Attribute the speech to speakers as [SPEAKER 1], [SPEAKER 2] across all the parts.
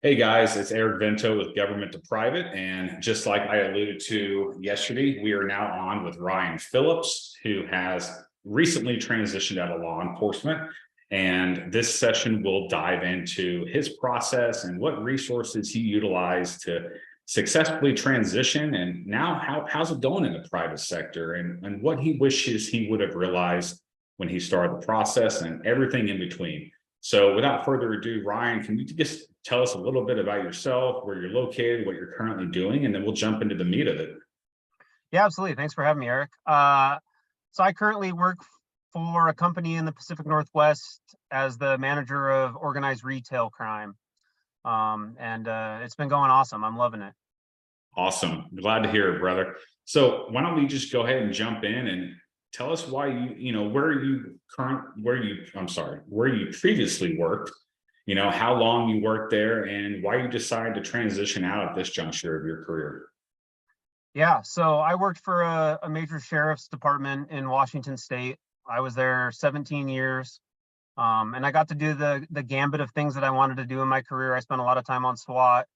[SPEAKER 1] Hey guys, it's Eric Vento with Government to Private. And just like I alluded to yesterday, we are now on with Ryan Phillips, who has recently transitioned out of law enforcement. And this session will dive into his process and what resources he utilized to successfully transition. And now how's it going in the private sector and what he wishes he would have realized when he started the process and everything in between. So without further ado, Ryan, can you just tell us a little bit about yourself, where you're located, what you're currently doing, and then we'll jump into the meat of it.
[SPEAKER 2] Yeah, absolutely. Thanks for having me, Eric. So I currently work for a company in the Pacific Northwest as the manager of organized retail crime. And it's been going awesome. I'm loving it.
[SPEAKER 1] Awesome. Glad to hear it, brother. So why don't we just go ahead and jump in and tell us why where you previously worked, how long you worked there and why you decided to transition out at this juncture of your career.
[SPEAKER 2] Yeah, so I worked for a major sheriff's department in Washington State. I was there 17 years. And I got to do the gambit of things that I wanted to do in my career. I spent a lot of time on SWAT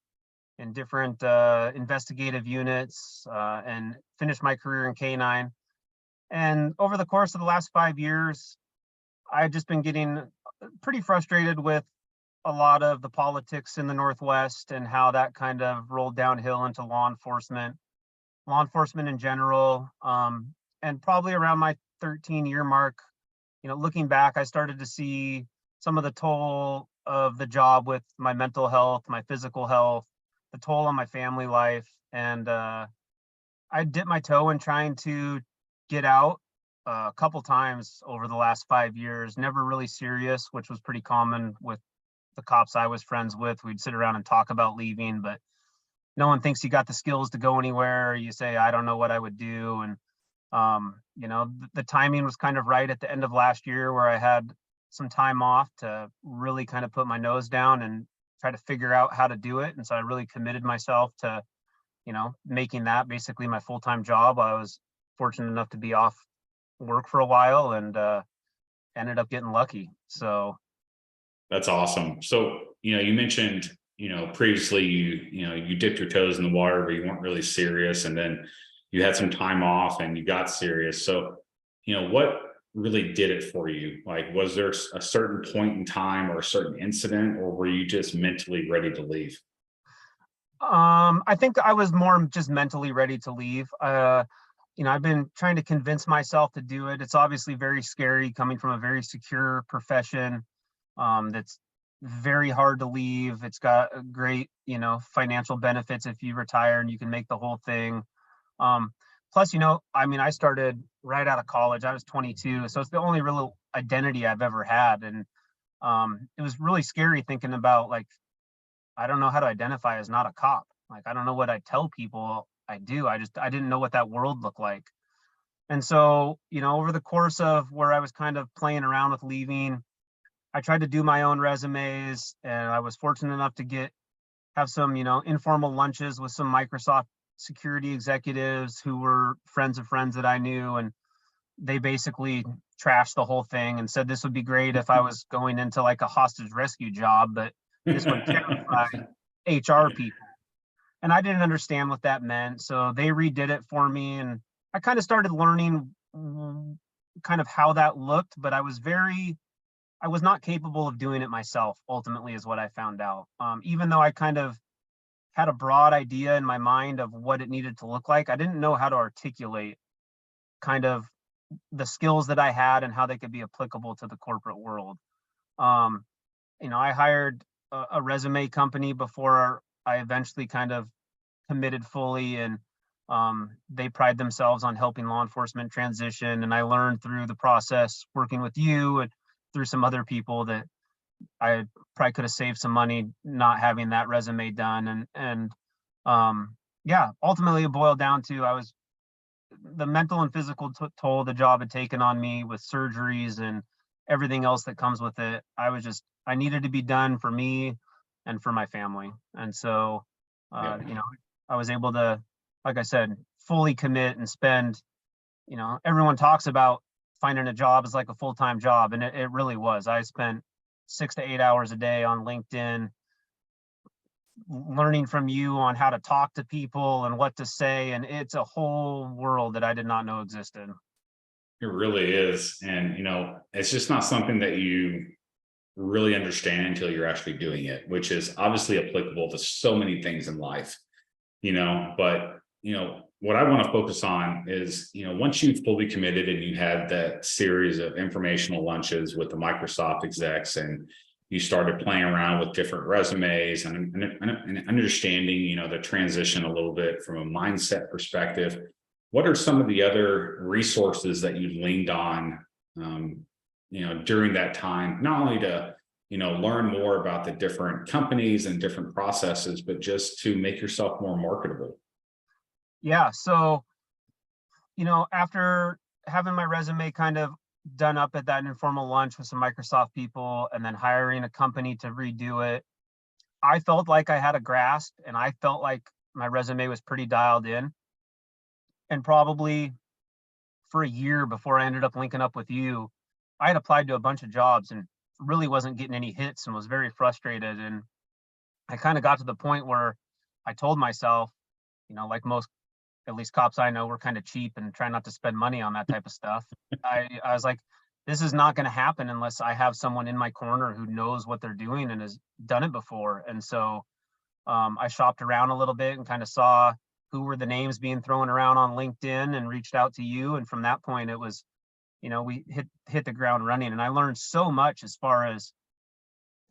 [SPEAKER 2] and different investigative units and finished my career in K9. And over the course of the last 5 years, I've just been getting pretty frustrated with a lot of the politics in the Northwest and how that kind of rolled downhill into law enforcement in general. And probably around my 13-year mark, looking back, I started to see some of the toll of the job with my mental health, my physical health, the toll on my family life. And I dipped my toe in trying to get out a couple times over the last 5 years, never really serious, which was pretty common with the cops I was friends with. We'd sit around and talk about leaving, but no one thinks you got the skills to go anywhere. You say, I don't know what I would do. And, the timing was kind of right at the end of last year where I had some time off to really kind of put my nose down and try to figure out how to do it. And so I really committed myself to, making that basically my full-time job. I was fortunate enough to be off work for a while and ended up getting lucky. So
[SPEAKER 1] That's awesome. So, you mentioned, previously you dipped your toes in the water, but you weren't really serious. And then you had some time off and you got serious. So, what really did it for you? Like, was there a certain point in time or a certain incident, or were you just mentally ready to leave?
[SPEAKER 2] I think I was more just mentally ready to leave. I've been trying to convince myself to do it. It's obviously very scary coming from a very secure profession. That's very hard to leave. It's got a great, financial benefits if you retire and you can make the whole thing. Plus, I started right out of college. I was 22, so it's the only real identity I've ever had. And it was really scary thinking about, like, I don't know how to identify as not a cop. Like, I don't know what I tell people I do. I didn't know what that world looked like. And so, over the course of where I was kind of playing around with leaving, I tried to do my own resumes, and I was fortunate enough to have some, informal lunches with some Microsoft security executives who were friends of friends that I knew. And they basically trashed the whole thing and said this would be great if I was going into like a hostage rescue job, but this would terrify HR people. And I didn't understand what that meant. So they redid it for me. And I kind of started learning kind of how that looked, but I was not capable of doing it myself, ultimately, is what I found out. Even though I kind of had a broad idea in my mind of what it needed to look like, I didn't know how to articulate kind of the skills that I had and how they could be applicable to the corporate world. I hired a resume company before I eventually kind of committed fully, and they pride themselves on helping law enforcement transition. And I learned through the process working with you and through some other people that I probably could have saved some money not having that resume done. And ultimately it boiled down to the mental and physical toll the job had taken on me with surgeries and everything else that comes with it. I needed to be done for me and for my family. And so,
[SPEAKER 1] Yeah.
[SPEAKER 2] I was able to, like I said, fully commit and spend, everyone talks about finding a job as like a full-time job. And it really was. I spent 6 to 8 hours a day on LinkedIn, learning from you on how to talk to people and what to say. And it's a whole world that I did not know existed.
[SPEAKER 1] It really is. And, it's just not something that you really understand until you're actually doing it, which is obviously applicable to so many things in life, but, what I want to focus on is, once you've fully committed and you had that series of informational lunches with the Microsoft execs and you started playing around with different resumes and understanding, the transition a little bit from a mindset perspective, what are some of the other resources that you leaned on, during that time, not only to, learn more about the different companies and different processes, but just to make yourself more marketable?
[SPEAKER 2] Yeah. So, after having my resume kind of done up at that informal lunch with some Microsoft people and then hiring a company to redo it, I felt like I had a grasp and I felt like my resume was pretty dialed in. And probably for a year before I ended up linking up with you, I had applied to a bunch of jobs and really wasn't getting any hits and was very frustrated. And I kind of got to the point where I told myself, like most, at least cops I know, we're kind of cheap and try not to spend money on that type of stuff. I was like, this is not going to happen unless I have someone in my corner who knows what they're doing and has done it before. And so I shopped around a little bit and kind of saw who were the names being thrown around on LinkedIn and reached out to you. And from that point, it was, we hit the ground running. And I learned so much as far as,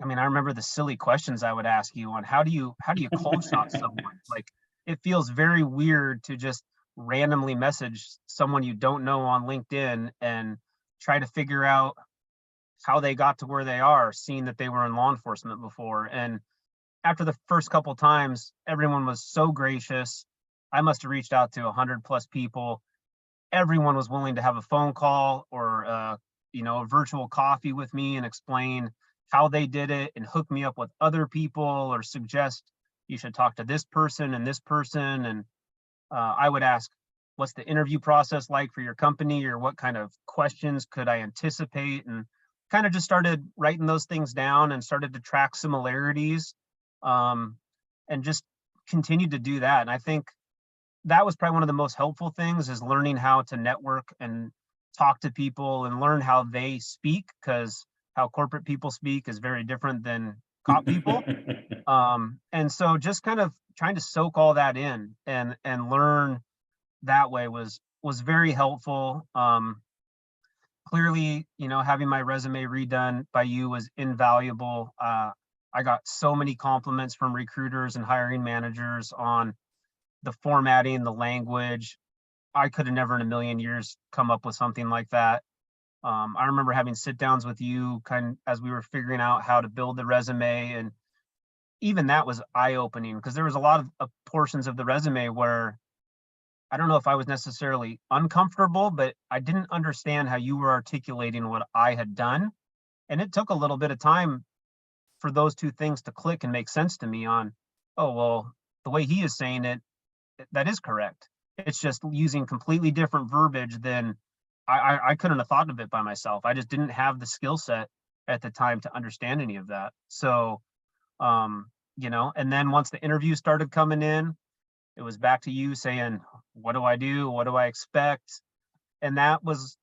[SPEAKER 2] I remember the silly questions I would ask you on how do you cold shot someone? Like, it feels very weird to just randomly message someone you don't know on LinkedIn and try to figure out how they got to where they are, seeing that they were in law enforcement before. And after the first couple times, everyone was so gracious. I must have reached out to 100+ people. Everyone was willing to have a phone call or a virtual coffee with me and explain how they did it and hook me up with other people or suggest you should talk to this person and this person. And I would ask, what's the interview process like for your company, or what kind of questions could I anticipate? And kind of just started writing those things down and started to track similarities, and just continued to do that. And I think that was probably one of the most helpful things, is learning how to network and talk to people and learn how they speak, because how corporate people speak is very different than cop people. And so just kind of trying to soak all that in and learn that way was very helpful. Clearly, having my resume redone by you was invaluable. I got so many compliments from recruiters and hiring managers on the formatting, the language. I could have never in a million years come up with something like that. I remember having sit downs with you kind of as we were figuring out how to build the resume, and even that was eye opening, because there was a lot of portions of the resume where I don't know if I was necessarily uncomfortable, but I didn't understand how you were articulating what I had done. And it took a little bit of time for those two things to click and make sense to me on, oh, well, the way he is saying it, that is correct. It's just using completely different verbiage than I couldn't have thought of it by myself. I just didn't have the skill set at the time to understand any of that. So, and then once the interview started coming in, it was back to you saying, what do I do? What do I expect? And that was,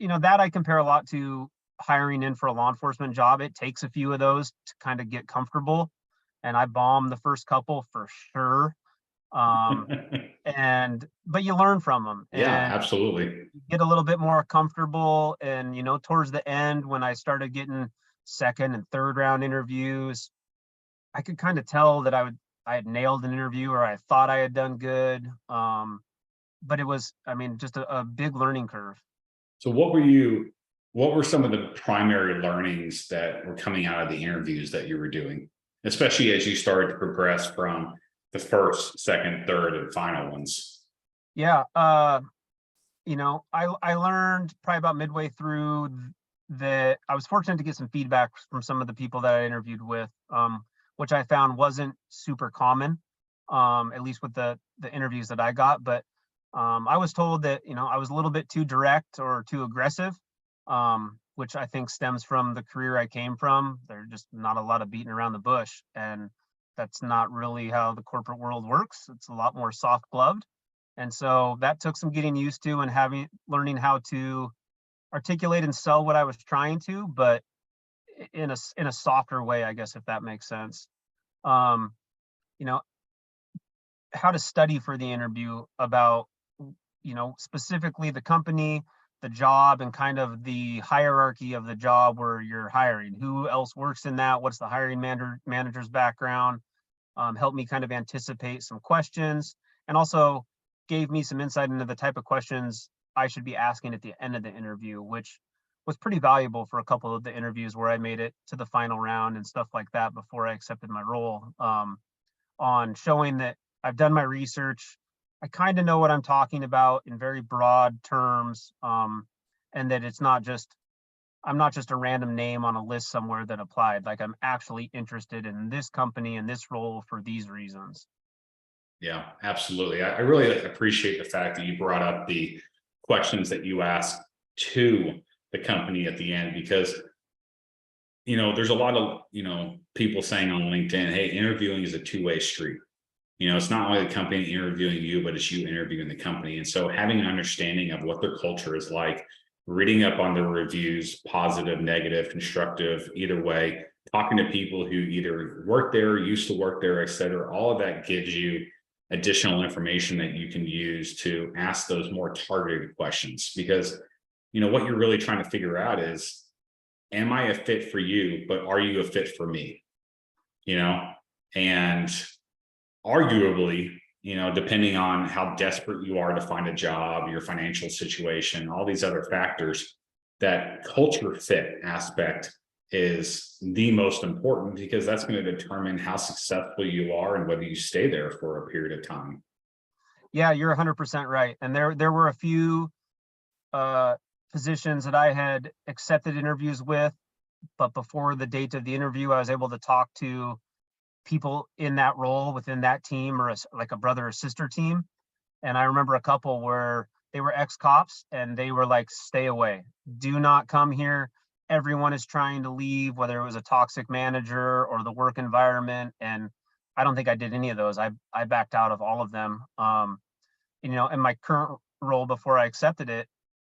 [SPEAKER 2] that I compare a lot to hiring in for a law enforcement job. It takes a few of those to kind of get comfortable. And I bombed the first couple for sure. But you learn from them.
[SPEAKER 1] Yeah,
[SPEAKER 2] And
[SPEAKER 1] absolutely.
[SPEAKER 2] get a little bit more comfortable. And, towards the end, when I started getting second and third round interviews, I could kind of tell that I had nailed an interview, or I thought I had done good. But it was, just a big learning curve.
[SPEAKER 1] So what were some of the primary learnings that were coming out of the interviews that you were doing, especially as you started to progress from the first, second, third, and final ones?
[SPEAKER 2] Yeah. I learned probably about midway through that I was fortunate to get some feedback from some of the people that I interviewed with, which I found wasn't super common, at least with the interviews that I got. But I was told that, I was a little bit too direct or too aggressive, which I think stems from the career I came from. There's just not a lot of beating around the bush. And that's not really how the corporate world works. It's a lot more soft gloved. And so that took some getting used to, and learning how to articulate and sell what I was trying to, but in a softer way, I guess, if that makes sense. Um, you know, how to study for the interview about, specifically the company, the job, and kind of the hierarchy of the job where you're hiring. Who else works in that? What's the hiring manager's background? Helped me kind of anticipate some questions, and also gave me some insight into the type of questions I should be asking at the end of the interview, which was pretty valuable for a couple of the interviews where I made it to the final round and stuff like that before I accepted my role. On showing that I've done my research, I kind of know what I'm talking about in very broad terms, and that I'm not just a random name on a list somewhere that applied. Like, I'm actually interested in this company and this role for these reasons.
[SPEAKER 1] Yeah, absolutely. I really appreciate the fact that you brought up the questions that you asked to the company at the end, because there's a lot of people saying on LinkedIn, hey, interviewing is a two-way street. It's not only the company interviewing you, but it's you interviewing the company. And so having an understanding of what their culture is like, reading up on their reviews, positive, negative, constructive, either way, talking to people who either work there, used to work there, et cetera, all of that gives you additional information that you can use to ask those more targeted questions. Because what you're really trying to figure out is, am I a fit for you, but are you a fit for me? And arguably, depending on how desperate you are to find a job, your financial situation, all these other factors, that culture fit aspect is the most important, because that's going to determine how successful you are and whether you stay there for a period of time.
[SPEAKER 2] Yeah, you're 100% right. And there were a few positions that I had accepted interviews with, but before the date of the interview, I was able to talk to people in that role within that team, or like a brother or sister team. And I remember a couple where they were ex-cops and they were like, stay away, do not come here. Everyone is trying to leave, whether it was a toxic manager or the work environment. And I don't think I did any of those. I backed out of all of them. In my current role before I accepted it,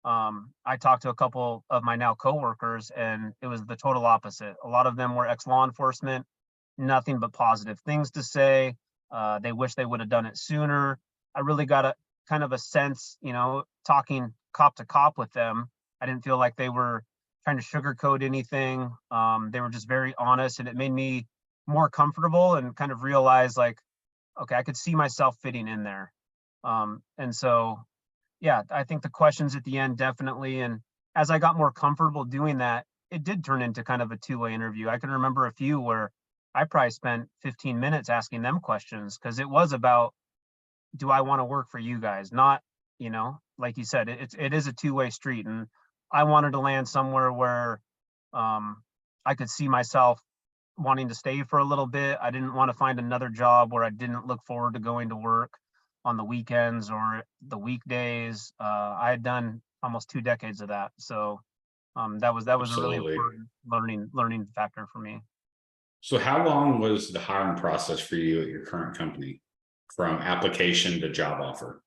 [SPEAKER 2] I talked to a couple of my now coworkers, and it was the total opposite. A lot of them were ex-law enforcement, nothing but positive things to say. They wish they would have done it sooner. I really got a kind of a sense, talking cop to cop with them. I didn't feel like they were trying to sugarcoat anything. They were just very honest, and it made me more comfortable and kind of realize, like, okay, I could see myself fitting in there. And so, yeah, I think the questions at the end definitely. And as I got more comfortable doing that, it did turn into kind of a two-way interview. I can remember a few where I probably spent 15 minutes asking them questions, because it was about, do I want to work for you guys? Not, like you said, it is a two-way street. And I wanted to land somewhere where I could see myself wanting to stay for a little bit. I didn't want to find another job where I didn't look forward to going to work on the weekends or the weekdays. I had done almost 2 decades of that. So that was a really
[SPEAKER 1] Absolutely.
[SPEAKER 2] important learning factor for me.
[SPEAKER 1] So how long was the hiring process for you at your current company, from application to job offer?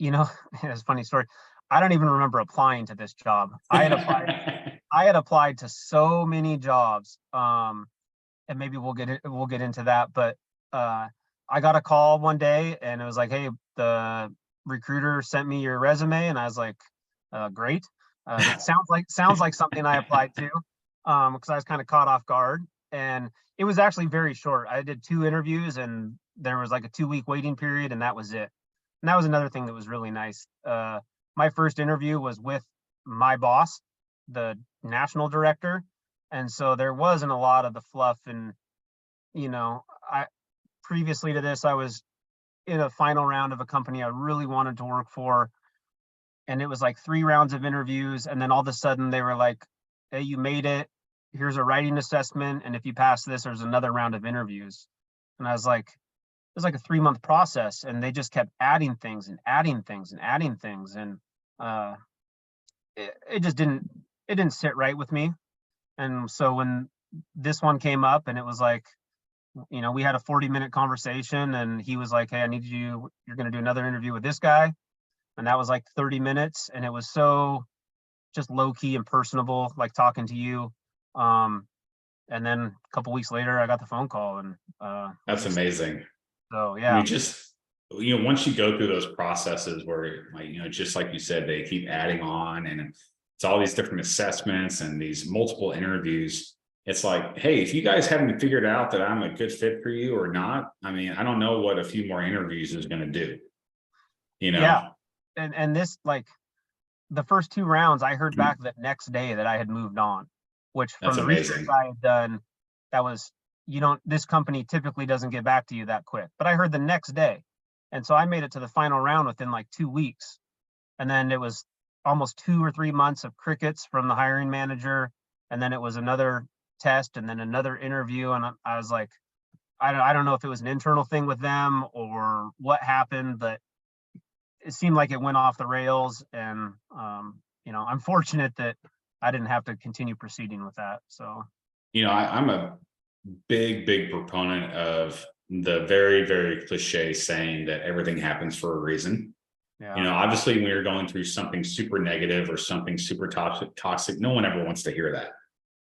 [SPEAKER 2] It's a funny story. I don't even remember applying to this job. I had applied to so many jobs. And maybe we'll get into that, but I got a call one day and it was like, hey, the recruiter sent me your resume, and I was like, great. That sounds like something I applied to, because I was kind of caught off guard. And it was actually very short. I did 2 interviews, and there was like a 2-week waiting period, and that was it. And that was another thing that was really nice. My first interview was with my boss, the national director. And so there wasn't a lot of the fluff. And, I previously to this, I was in a final round of a company I really wanted to work for. And it was like 3 rounds of interviews. And then all of a sudden they were like, hey, you made it. Here's a writing assessment. And if you pass this, there's another round of interviews. And I was like, it was like a 3-month process. And they just kept adding things and adding things and adding things. And it just didn't sit right with me. And so when this one came up, and it was like, we had a 40-minute conversation, and he was like, hey, you're going to do another interview with this guy. And that was like 30 minutes. And it was so just low key and personable, like talking to you. And then a couple weeks later, I got the phone call, and
[SPEAKER 1] That's amazing.
[SPEAKER 2] so
[SPEAKER 1] I
[SPEAKER 2] yeah.
[SPEAKER 1] mean, just, once you go through those processes where, like, just like you said, they keep adding on, and it's all these different assessments and these multiple interviews. It's like, hey, if you guys haven't figured out that I'm a good fit for you or not, I mean, I don't know what a few more interviews is going to do, you
[SPEAKER 2] Yeah.
[SPEAKER 1] know?
[SPEAKER 2] And this, like, the first 2 rounds, I heard back the next day that I had moved on, which
[SPEAKER 1] That's
[SPEAKER 2] from the research
[SPEAKER 1] amazing.
[SPEAKER 2] I had done, that was, this company typically doesn't get back to you that quick. But I heard the next day. And so I made it to the final round within like 2 weeks. And then it was almost 2 or 3 months of crickets from the hiring manager. And then it was another test and then another interview. And I was like, I don't know if it was an internal thing with them or what happened, but it seemed like it went off the rails. And, I'm fortunate that I didn't have to continue proceeding with that. So,
[SPEAKER 1] I'm a big proponent of the very, very cliche saying that everything happens for a reason.
[SPEAKER 2] yeah,
[SPEAKER 1] Obviously, when you're going through something super negative or something super toxic, no one ever wants to hear that.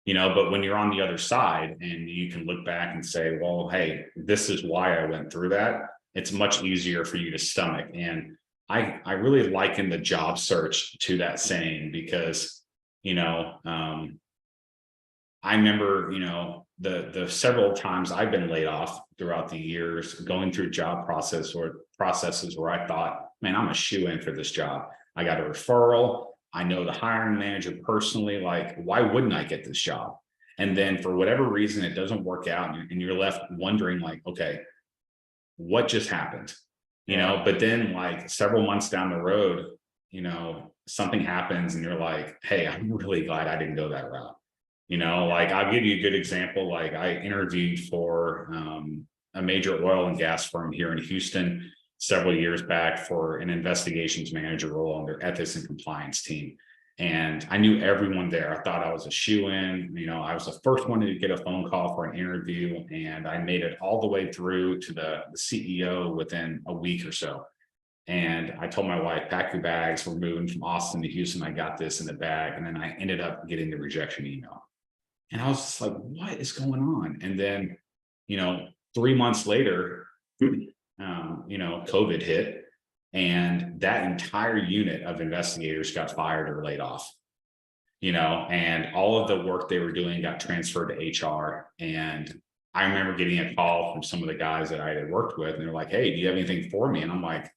[SPEAKER 1] But when you're on the other side and you can look back and say, well, hey, this is why I went through that, it's much easier for you to stomach. And I really liken the job search to that saying because, I remember, the several times I've been laid off throughout the years, going through job processes where I thought, man, I'm a shoe in for this job. I got a referral. I know the hiring manager personally. Like, why wouldn't I get this job? And then for whatever reason, it doesn't work out, and you're left wondering, like, okay, what just happened?
[SPEAKER 2] yeah,
[SPEAKER 1] But then, like, several months down the road, something happens, and you're like, hey, I'm really glad I didn't go that route. Like, I'll give you a good example. Like, I interviewed for a major oil and gas firm here in Houston several years back for an investigations manager role on their ethics and compliance team. And I knew everyone there. I thought I was a shoe-in. I was the first one to get a phone call for an interview, and I made it all the way through to the CEO within a week or so. And I told my wife, pack your bags. We're moving from Austin to Houston. I got this in the bag. And then I ended up getting the rejection email. And I was just like, what is going on? And then, 3 months later, COVID hit, and that entire unit of investigators got fired or laid off, and all of the work they were doing got transferred to HR. And I remember getting a call from some of the guys that I had worked with, and they're like, hey, do you have anything for me? And I'm like,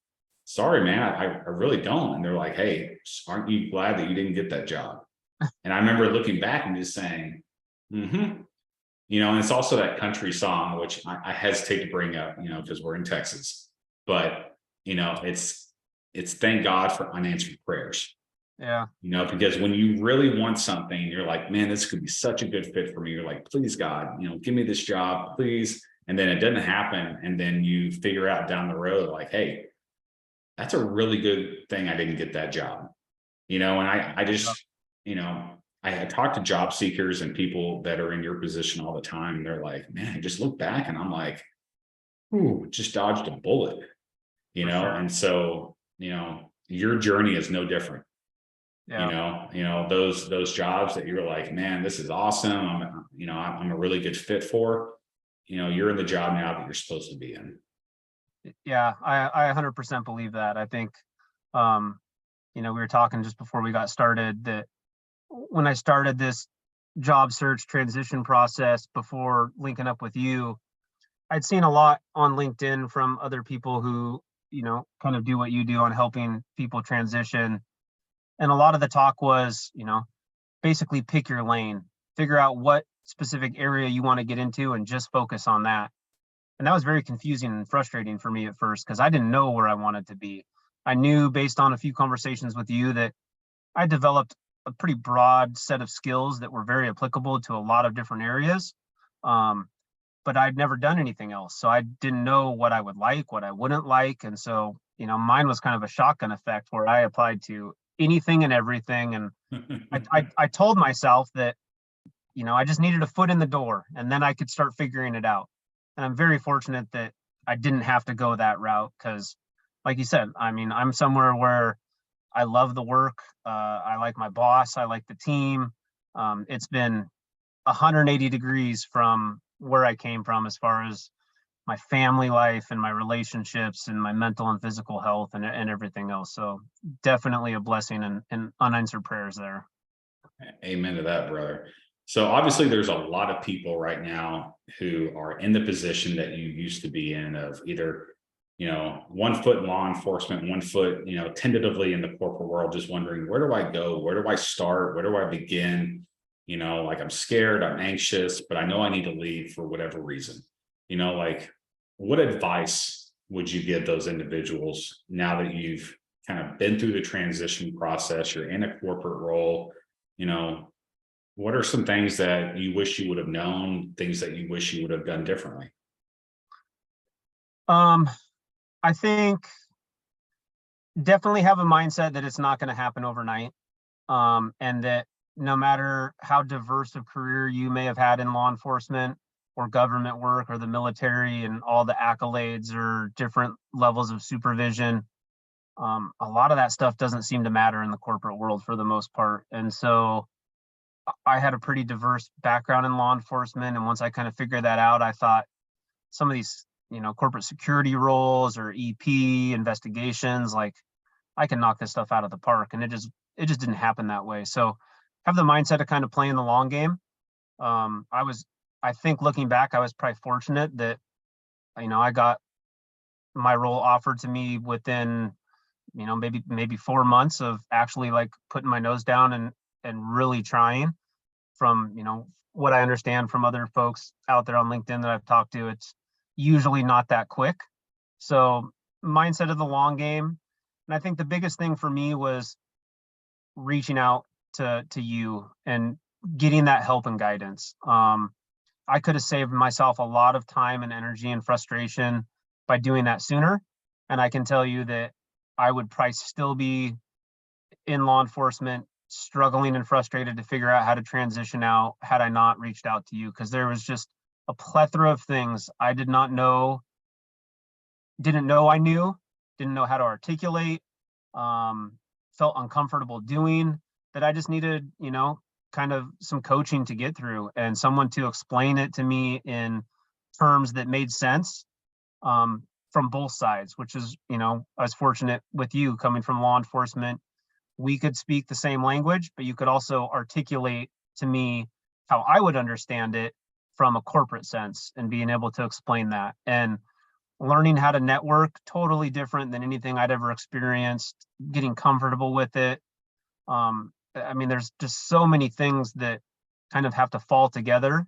[SPEAKER 1] sorry, man, I really don't. And they're like, hey, aren't you glad that you didn't get that job? And I remember looking back and just saying, mm-hmm. And it's also that country song, which I hesitate to bring up, because we're in Texas, but it's thank God for unanswered prayers,
[SPEAKER 2] yeah,
[SPEAKER 1] because when you really want something, you're like, man, this could be such a good fit for me. You're like, please God, give me this job, please. And then it doesn't happen. And then you figure out down the road, like, hey, that's a really good thing I didn't get that job. And I just, I talk to job seekers and people that are in your position all the time. They're like, man, I just look back and I'm like, ooh, just dodged a bullet,
[SPEAKER 2] for sure.
[SPEAKER 1] and so, your journey is no different.
[SPEAKER 2] Yeah,
[SPEAKER 1] Those jobs that you're like, man, this is awesome. I'm a really good fit for, you're in the job now that you're supposed to be in.
[SPEAKER 2] yeah, I 100% believe that. I think, we were talking just before we got started that when I started this job search transition process before linking up with you, I'd seen a lot on LinkedIn from other people who, kind of do what you do on helping people transition. And a lot of the talk was, basically pick your lane, figure out what specific area you want to get into and just focus on that. And that was very confusing and frustrating for me at first because I didn't know where I wanted to be. I knew based on a few conversations with you that I developed a pretty broad set of skills that were very applicable to a lot of different areas. But I'd never done anything else. So I didn't know what I would like, what I wouldn't like. And so, mine was kind of a shotgun effect where I applied to anything and everything. And I told myself that, I just needed a foot in the door and then I could start figuring it out. And I'm very fortunate that I didn't have to go that route because, like you said, I mean, I'm somewhere where I love the work. I like my boss. I like the team. It's been 180 degrees from where I came from as far as my family life and my relationships and my mental and physical health and everything else. So definitely a blessing and unanswered prayers there.
[SPEAKER 1] Amen to that, brother. So obviously there's a lot of people right now who are in the position that you used to be in, of either, 1 foot in law enforcement, 1 foot, tentatively in the corporate world, just wondering, where do I go? Where do I start? Where do I begin? Like, I'm scared, I'm anxious, but I know I need to leave for whatever reason. Like, what advice would you give those individuals now that you've kind of been through the transition process? You're in a corporate role, you know, what are some things that you wish you would have known, things that you wish you would have done differently?
[SPEAKER 2] Um, I think definitely have a mindset that it's not going to happen overnight. And that no matter how diverse of career you may have had in law enforcement or government work or the military and all the accolades or different levels of supervision, a lot of that stuff doesn't seem to matter in the corporate world for the most part. And so I had a pretty diverse background in law enforcement. And once I kind of figured that out, I thought some of these, corporate security roles or EP investigations, like I can knock this stuff out of the park. And it just didn't happen that way. So have the mindset of kind of playing the long game. I think looking back, I was probably fortunate that, I got my role offered to me within, maybe 4 months of actually like putting my nose down and really trying. From, what I understand from other folks out there on LinkedIn that I've talked to, it's usually not that quick. So mindset of the long game. And I think the biggest thing for me was reaching out to you and getting that help and guidance. I could have saved myself a lot of time and energy and frustration by doing that sooner. And I can tell you that I would probably still be in law enforcement, struggling and frustrated to figure out how to transition out had I not reached out to you, because there was just a plethora of things I didn't know I knew, didn't know how to articulate, felt uncomfortable doing, that I just needed, kind of some coaching to get through and someone to explain it to me in terms that made sense, from both sides, which is, I was fortunate with you coming from law enforcement. We could speak the same language, but you could also articulate to me how I would understand it from a corporate sense and being able to explain that. And learning how to network, totally different than anything I'd ever experienced, getting comfortable with it. I mean, there's just so many things that kind of have to fall together.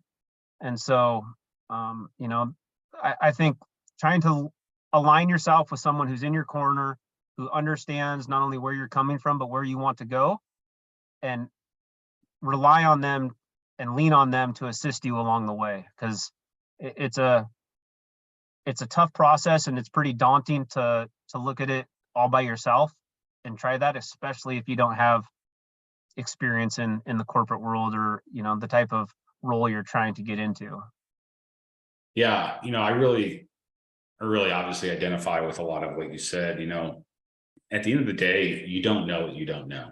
[SPEAKER 2] And so, I think trying to align yourself with someone who's in your corner, who understands not only where you're coming from, but where you want to go, and rely on them and lean on them to assist you along the way. Because it's a tough process and it's pretty daunting to look at it all by yourself and try that, especially if you don't have experience in the corporate world or, the type of role you're trying to get into.
[SPEAKER 1] Yeah, I really obviously identify with a lot of what you said. At the end of the day, you don't know what you don't know.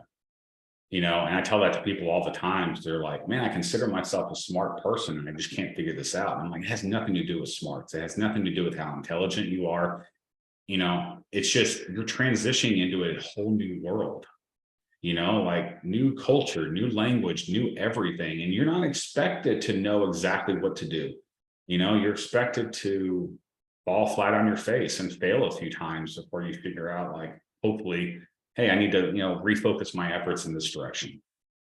[SPEAKER 1] And I tell that to people all the time. They're like, man, I consider myself a smart person and I just can't figure this out. And I'm like, it has nothing to do with smarts. It has nothing to do with how intelligent you are. It's just you're transitioning into a whole new world, like new culture, new language, new everything. And you're not expected to know exactly what to do. You're expected to fall flat on your face and fail a few times before you figure out, like, hopefully, hey, I need to, refocus my efforts in this direction.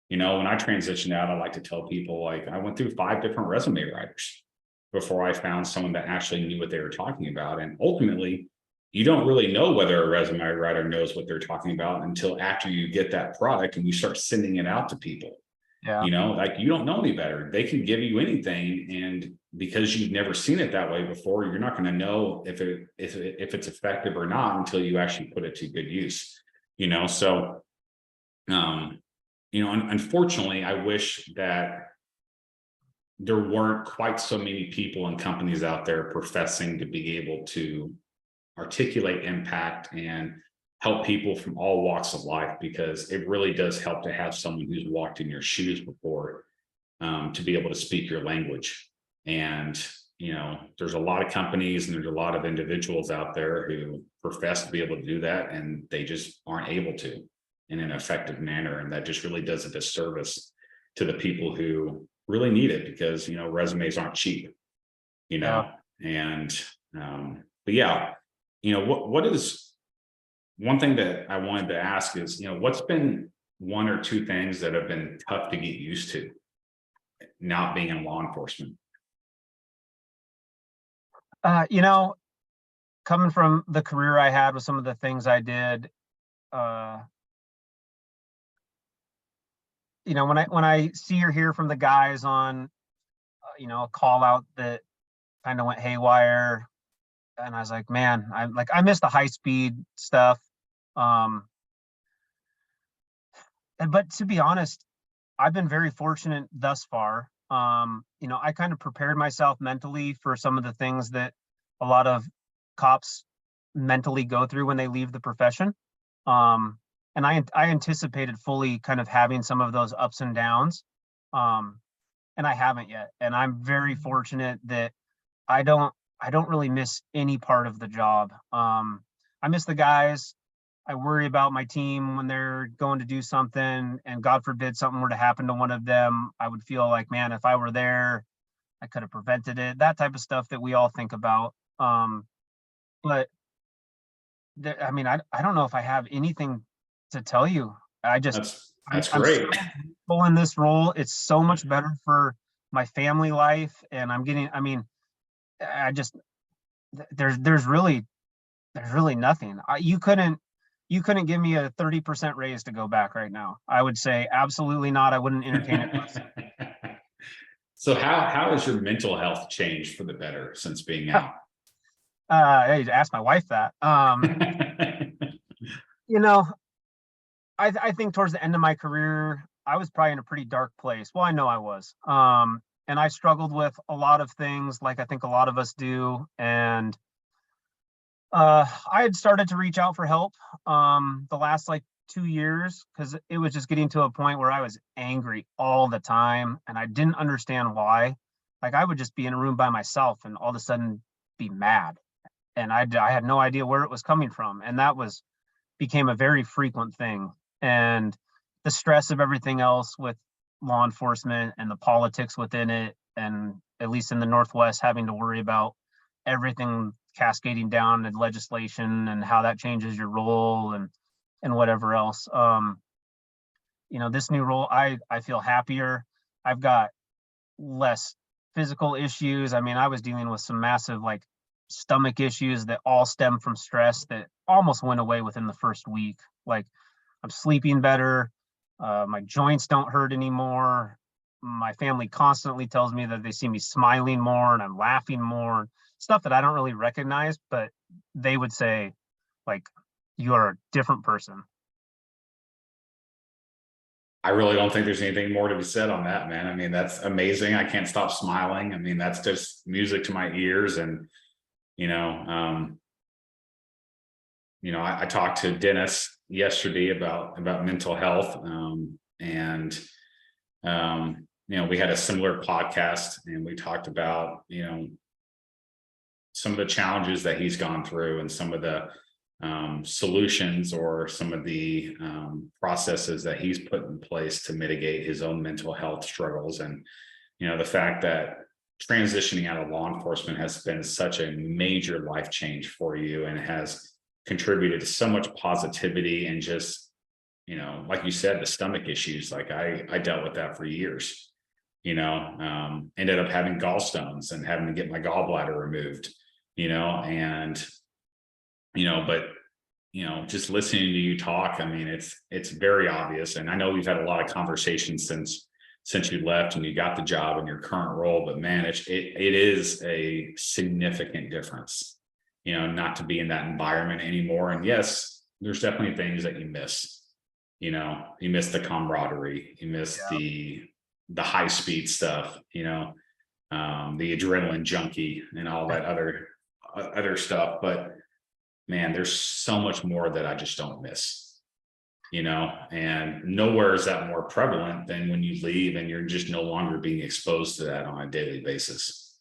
[SPEAKER 1] When I transitioned out, I like to tell people, like, I went through 5 different resume writers before I found someone that actually knew what they were talking about. And ultimately, you don't really know whether a resume writer knows what they're talking about until after you get that product and you start sending it out to people.
[SPEAKER 2] Yeah.
[SPEAKER 1] Like, you don't know any better. They can give you anything, and because you've never seen it that way before, you're not going to know if it's effective or not until you actually put it to good use. So unfortunately, I wish that there weren't quite so many people and companies out there professing to be able to articulate impact and help people from all walks of life, because it really does help to have someone who's walked in your shoes before, to be able to speak your language. And, there's a lot of companies and there's a lot of individuals out there who profess to be able to do that, and they just aren't able to in an effective manner. And that just really does a disservice to the people who really need it, because, resumes aren't cheap, you
[SPEAKER 2] Yeah.
[SPEAKER 1] know, and, but yeah, what is one thing that I wanted to ask is, what's been one or two things that have been tough to get used to not being in law enforcement?
[SPEAKER 2] You know, coming from the career I had with some of the things I did, uh, when I see or hear from the guys on, a call out that kind of went haywire, and I was like, man, I miss the high speed stuff. Um, but to be honest, I've been very fortunate thus far. I kind of prepared myself mentally for some of the things that a lot of cops mentally go through when they leave the profession. Um, and I anticipated fully kind of having some of those ups and downs. Um, and I haven't yet. And I'm very fortunate that I don't I don't really miss any part of the job. I miss the guys. I worry about my team when they're going to do something, and God forbid something were to happen to one of them. I would feel like, man, if I were there, I could have prevented it. That type of stuff that we all think about. But I don't know if I have anything to tell you. I just
[SPEAKER 1] That's
[SPEAKER 2] I'm so
[SPEAKER 1] great.
[SPEAKER 2] comfortable in this role. It's so much better for my family life, and I'm getting. I mean, I just there's really nothing. You couldn't give me a 30% raise to go back right now. I would say absolutely not. I wouldn't entertain it.
[SPEAKER 1] So how has your mental health changed for the better since being out?
[SPEAKER 2] Hey, ask my wife that. You know, I think towards the end of my career, I was probably in a pretty dark place. Well, I know I was. And I struggled with a lot of things, like I think a lot of us do. And I had started to reach out for help the last like 2 years, because it was just getting to a point where I was angry all the time and I didn't understand why. Like I would just be in a room by myself and all of a sudden be mad, and I had no idea where it was coming from, and that was became a very frequent thing. And the stress of everything else with law enforcement and the politics within it, and at least in the Northwest, having to worry about everything cascading down in legislation and how that changes your role and whatever else. This new role, I feel happier. I've got less physical issues. I mean, I was dealing with some massive like stomach issues that all stem from stress that almost went away within the first week. Like I'm sleeping better. My joints don't hurt anymore. My family constantly tells me that they see me smiling more and I'm laughing more, stuff that I don't really recognize, but they would say, like, you are a different person.
[SPEAKER 1] I really don't think there's anything more to be said on that, man. I mean, that's amazing. I can't stop smiling. I mean, that's just music to my ears. And, you know, um, I talked to Dennis yesterday about mental health. And we had a similar podcast and we talked about, some of the challenges that he's gone through and some of the solutions or some of the processes that he's put in place to mitigate his own mental health struggles. And, the fact that transitioning out of law enforcement has been such a major life change for you and has contributed to so much positivity and just, like you said, the stomach issues. Like I dealt with that for years, ended up having gallstones and having to get my gallbladder removed, and but just listening to you talk, I mean, it's very obvious. And I know we've had a lot of conversations since you left and you got the job in your current role, but man, it is a significant difference, not to be in that environment anymore. And yes, there's definitely things that you miss. You miss the camaraderie, you miss
[SPEAKER 2] Yeah.
[SPEAKER 1] the high speed stuff, the adrenaline junkie and all that other stuff. But man, there's so much more that I just don't miss, and nowhere is that more prevalent than when you leave and you're just no longer being exposed to that on a daily basis.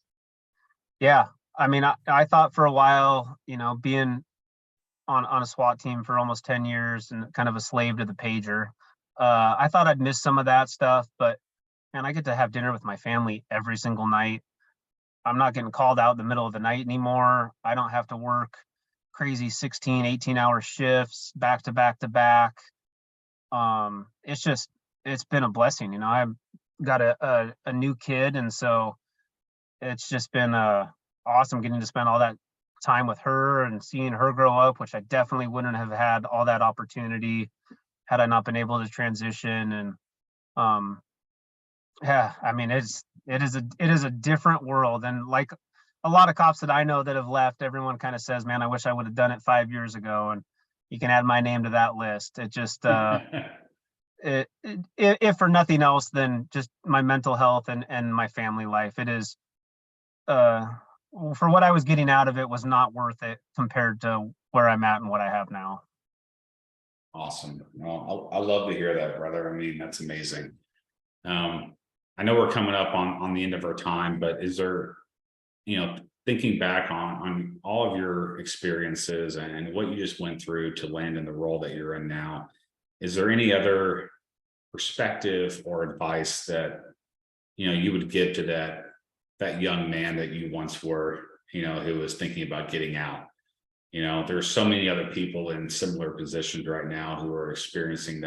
[SPEAKER 2] Yeah. I mean, I thought for a while, being on a SWAT team for almost 10 years and kind of a slave to the pager, I thought I'd miss some of that stuff, but man, I get to have dinner with my family every single night. I'm not getting called out in the middle of the night anymore. I don't have to work crazy 16, 18-hour shifts back to back to back. It's been a blessing. I've got a new kid, and so it's just been awesome getting to spend all that time with her and seeing her grow up, which I definitely wouldn't have had all that opportunity had I not been able to transition. And yeah, I mean, it is a different world. And like a lot of cops that I know that have left, everyone kind of says, man, I wish I would have done it 5 years ago. And you can add my name to that list. It just if for nothing else than just my mental health and my family life, it is for what I was getting out of it was not worth it compared to where I'm at and what I have now.
[SPEAKER 1] Awesome. Well, I love to hear that, brother. I mean, that's amazing. I know we're coming up on the end of our time, but is there, thinking back on all of your experiences and what you just went through to land in the role that you're in now, is there any other perspective or advice that you would give to that young man that you once were, who was thinking about getting out? There's so many other people in similar positions right now who are experiencing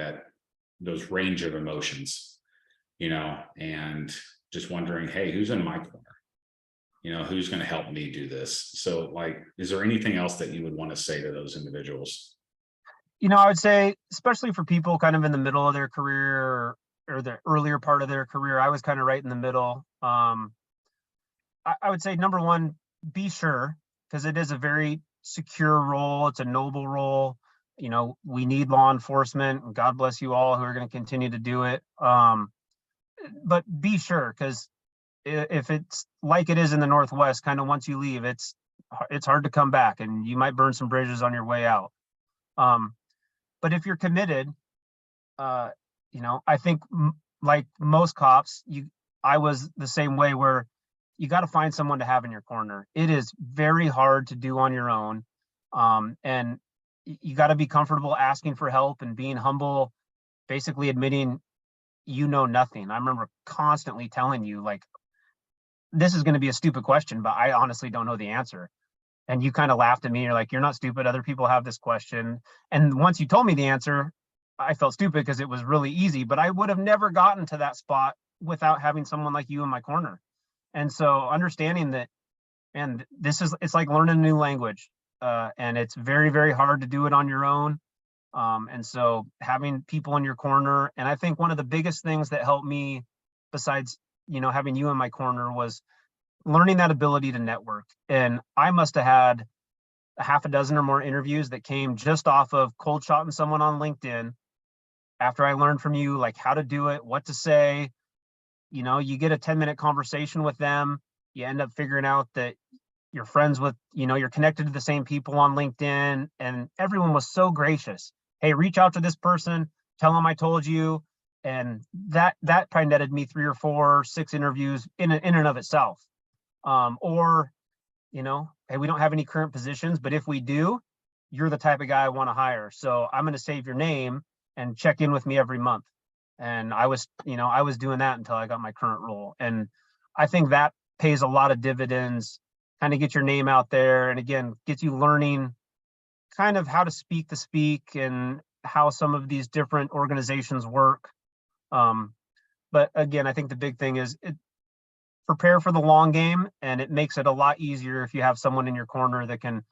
[SPEAKER 1] those range of emotions, and just wondering, hey, who's in my corner? Who's going to help me do this? So like, is there anything else that you would want to say to those individuals?
[SPEAKER 2] I would say, especially for people kind of in the middle of their career or the earlier part of their career, I was kind of right in the middle. I would say number one, be sure, because it is a very secure role. It's a noble role. We need law enforcement, and God bless you all who are going to continue to do it. But be sure, because if it's like it is in the Northwest, kind of once you leave, it's hard to come back, and you might burn some bridges on your way out. But if you're committed, I think like most cops, I was the same way, where you got to find someone to have in your corner. It is very hard to do on your own. And you got to be comfortable asking for help and being humble, basically admitting you know nothing. I remember constantly telling you, like, this is going to be a stupid question, but I honestly don't know the answer. And you kind of laughed at me. You're like, you're not stupid. Other people have this question. And once you told me the answer, I felt stupid because it was really easy, but I would have never gotten to that spot without having someone like you in my corner. And so understanding that, and it's like learning a new language, and it's very, very hard to do it on your own. And so having people in your corner, and I think one of the biggest things that helped me, besides, having you in my corner, was learning that ability to network. And I must have had a half a dozen or more interviews that came just off of cold shotting someone on LinkedIn. After I learned from you, like how to do it, what to say, you get a 10-minute conversation with them. You end up figuring out that you're friends with, you're connected to the same people on LinkedIn, and everyone was so gracious. Hey, reach out to this person, tell them I told you. And that probably netted me 3 or 4, 6 interviews in and of itself. Or, hey, we don't have any current positions, but if we do, you're the type of guy I want to hire. So I'm going to save your name and check in with me every month. And I was doing that until I got my current role. And I think that pays a lot of dividends, kind of get your name out there. And again, gets you learning kind of how to speak the speak and how some of these different organizations work. But again, I think the big thing is prepare for the long game, and it makes it a lot easier if you have someone in your corner that can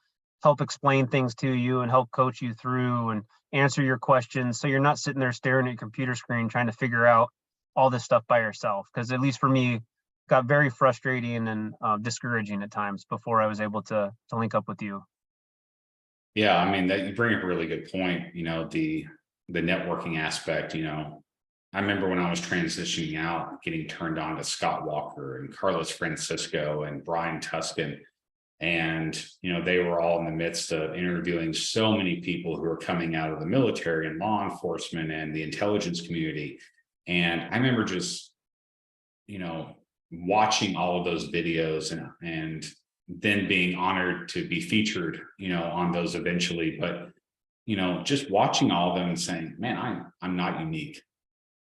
[SPEAKER 2] help explain things to you and help coach you through and answer your questions, so you're not sitting there staring at your computer screen trying to figure out all this stuff by yourself. Because at least for me, it got very frustrating and discouraging at times before I was able to link up with you.
[SPEAKER 1] Yeah, I mean, that you bring up a really good point. The networking aspect. I remember when I was transitioning out, getting turned on to Scott Walker and Carlos Francisco and Brian Tuscan. And, they were all in the midst of interviewing so many people who are coming out of the military and law enforcement and the intelligence community. And I remember just, watching all of those videos and then being honored to be featured, on those eventually. But, just watching all of them and saying, man, I'm not unique.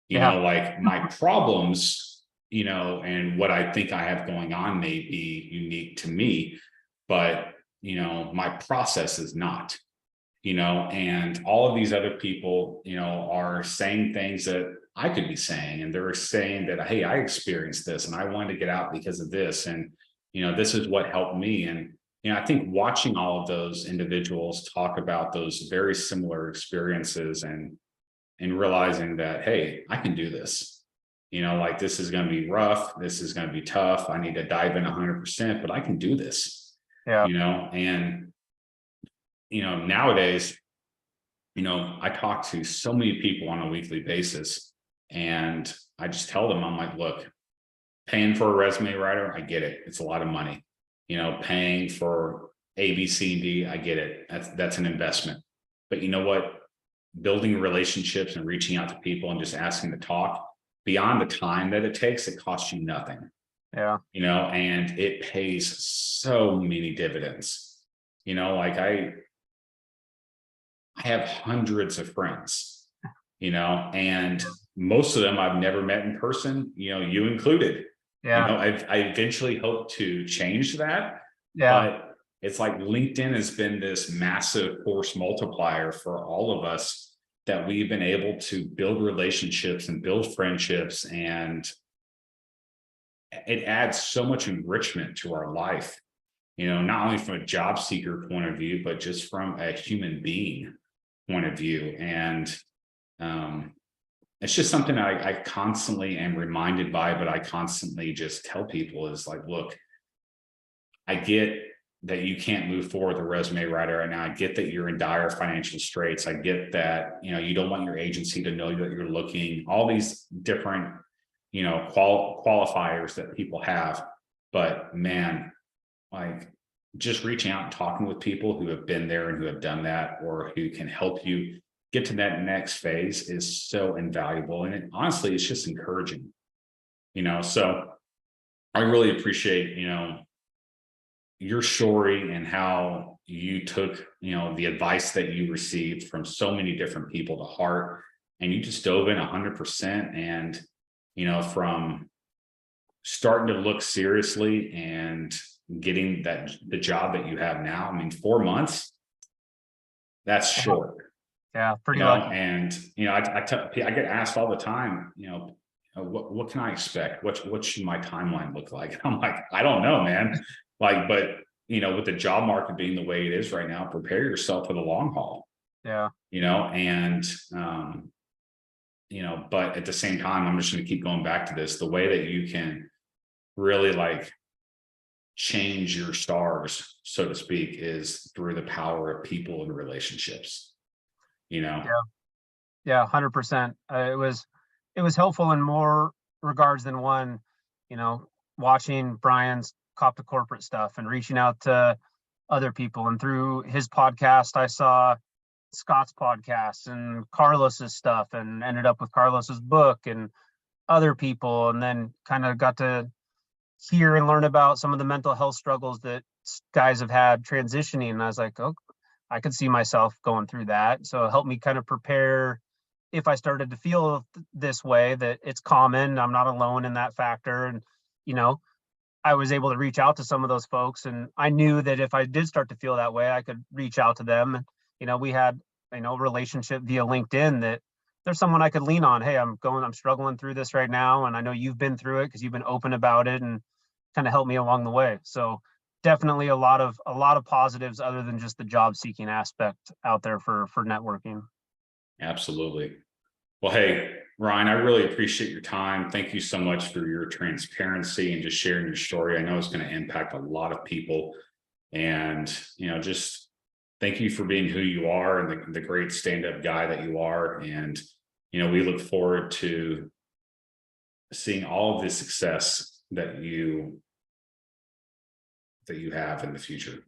[SPEAKER 2] Yeah.
[SPEAKER 1] Like my problems, and what I think I have going on may be unique to me, but, my process is not, and all of these other people, are saying things that I could be saying, and they're saying that, hey, I experienced this and I wanted to get out because of this. And, this is what helped me. And, I think watching all of those individuals talk about those very similar experiences and realizing that, hey, I can do this. Like this is going to be rough. This is going to be tough. I need to dive in 100%, but I can do this.
[SPEAKER 2] Yeah.
[SPEAKER 1] And nowadays, I talk to so many people on a weekly basis, and I just tell them, I'm like, look, paying for a resume writer, I get it. It's a lot of money. Paying for A, B, C, and D, I get it. That's an investment. But you know what? Building relationships and reaching out to people and just asking to talk, beyond the time that it takes, it costs you nothing.
[SPEAKER 2] Yeah.
[SPEAKER 1] And it pays so many dividends. Like I have hundreds of friends, and most of them I've never met in person, you included.
[SPEAKER 2] Yeah.
[SPEAKER 1] I eventually hope to change that,
[SPEAKER 2] Yeah.
[SPEAKER 1] but it's like LinkedIn has been this massive force multiplier for all of us, that we've been able to build relationships and build friendships, and it adds so much enrichment to our life, not only from a job seeker point of view, but just from a human being point of view. And it's just something I constantly am reminded by, but I constantly just tell people is like, look, I get that you can't move forward with a resume writer right now. I get that you're in dire financial straits. I get that, you don't want your agency to know that you're looking, all these different, qualifiers that people have. But man, like just reaching out and talking with people who have been there and who have done that, or who can help you get to that next phase, is so invaluable. And honestly, it's just encouraging, so I really appreciate, your story and how you took, the advice that you received from so many different people to heart, and you just dove in 100%. And, from starting to look seriously and getting the job that you have now, I mean, 4 months, that's short.
[SPEAKER 2] Yeah. Pretty lucky.
[SPEAKER 1] And, I get asked all the time, what can I expect? What should my timeline look like? And I'm like, I don't know, man. Like, but with the job market being the way it is right now, prepare yourself for the long haul.
[SPEAKER 2] Yeah.
[SPEAKER 1] And but at the same time, I'm just going to keep going back to this. The way that you can really like change your stars, so to speak, is through the power of people and relationships.
[SPEAKER 2] Yeah. Yeah. 100%. It was helpful in more regards than one, watching Brian's cop to corporate stuff and reaching out to other people. And through his podcast, I saw Scott's podcast and Carlos's stuff, and ended up with Carlos's book and other people. And then kind of got to hear and learn about some of the mental health struggles that guys have had transitioning. And I was like, oh, I could see myself going through that. So it helped me kind of prepare if I started to feel this way, that it's common. I'm not alone in that factor. And, I was able to reach out to some of those folks, and I knew that if I did start to feel that way, I could reach out to them. And, we had, a relationship via LinkedIn, that there's someone I could lean on. Hey, I'm struggling through this right now. And I know you've been through it because you've been open about it and kind of helped me along the way. So definitely a lot of positives other than just the job seeking aspect out there for networking.
[SPEAKER 1] Absolutely. Well, hey, Ryan, I really appreciate your time. Thank you so much for your transparency and just sharing your story. I know it's going to impact a lot of people. And, just thank you for being who you are and the great stand-up guy that you are. And, we look forward to seeing all of the success that you have in the future.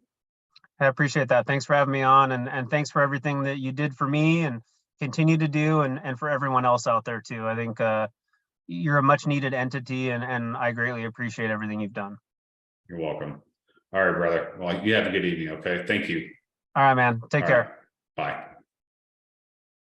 [SPEAKER 2] I appreciate that. Thanks for having me on, and thanks for everything that you did for me and continue to do, and for everyone else out there too. I think you're a much needed entity, and I greatly appreciate everything you've done.
[SPEAKER 1] You're welcome. All right, brother. Well, you have a good evening. Okay. Thank you.
[SPEAKER 2] All right, man. Take
[SPEAKER 1] All
[SPEAKER 2] care.
[SPEAKER 1] right. Bye.